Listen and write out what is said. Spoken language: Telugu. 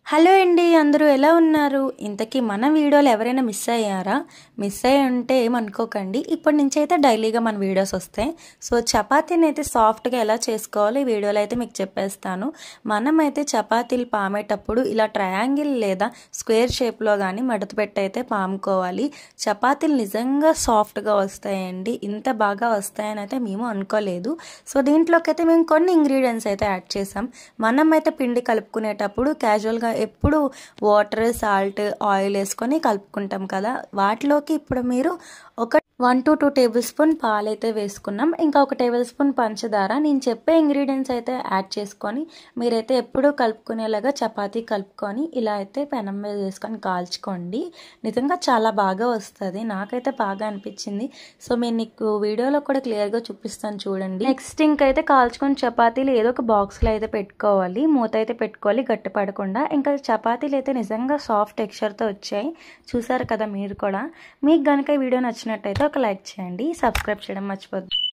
హలో అండి, అందరూ ఎలా ఉన్నారు? ఇంతకీ మన వీడియోలు ఎవరైనా మిస్ అయ్యారా? మిస్ అయ్యి ఉంటే ఏమనుకోకండి. ఇప్పటి నుంచి అయితే డైలీగా మన వీడియోస్ వస్తాయి. సో చపాతీని అయితే సాఫ్ట్గా ఎలా చేసుకోవాలో ఈ వీడియోలో అయితే మీకు చెప్పేస్తాను. మనమైతే చపాతీలు పామేటప్పుడు ఇలా ట్రయాంగిల్ లేదా స్క్వేర్ షేప్లో కానీ మడత పెట్టి అయితే పాముకోవాలి. చపాతీలు నిజంగా సాఫ్ట్గా వస్తాయండి. ఇంత బాగా వస్తాయని అయితే మేము అనుకోలేదు. సో దీంట్లోకి అయితే మేము కొన్ని ఇంగ్రీడియంట్స్ అయితే యాడ్ చేసాం. మనమైతే పిండి కలుపుకునేటప్పుడు క్యాజువల్గా ఎప్పుడు వాటర్, సాల్ట్, ఆయిల్ వేసుకొని కలుపుకుంటాం కదా. వాటిలోకి ఇప్పుడు మీరు ఒక 1 to 2 టేబుల్ స్పూన్ పాలు అయితే వేసుకున్నాం. ఇంకా 1 టేబుల్ స్పూన్ పంచదార. నేను చెప్పే ఇంగ్రీడియంట్స్ అయితే యాడ్ చేసుకొని మీరైతే ఎప్పుడూ కలుపుకునేలాగా చపాతీ కలుపుకొని ఇలా అయితే పెనం మీద వేసుకొని కాల్చుకోండి. నిజంగా చాలా బాగా వస్తుంది. నాకైతే బాగా అనిపించింది. సో నేను నీకు వీడియోలో కూడా క్లియర్గా చూపిస్తాను చూడండి. నెక్స్ట్ ఇంకైతే కాల్చుకొని చపాతీలు ఏదో ఒక బాక్స్లో అయితే పెట్టుకోవాలి. మూత అయితే పెట్టుకోవాలి గట్టి పడకుండా. ఇంకా చపాతీలు అయితే నిజంగా సాఫ్ట్ టెక్స్చర్తో వచ్చాయి. చూసారు కదా మీరు కూడా. మీకు కనుక ఈ వీడియో నచ్చినట్టయితే ఒక లైక్ చేయండి, సబ్స్క్రైబ్ చేయడం మర్చిపోద్దు.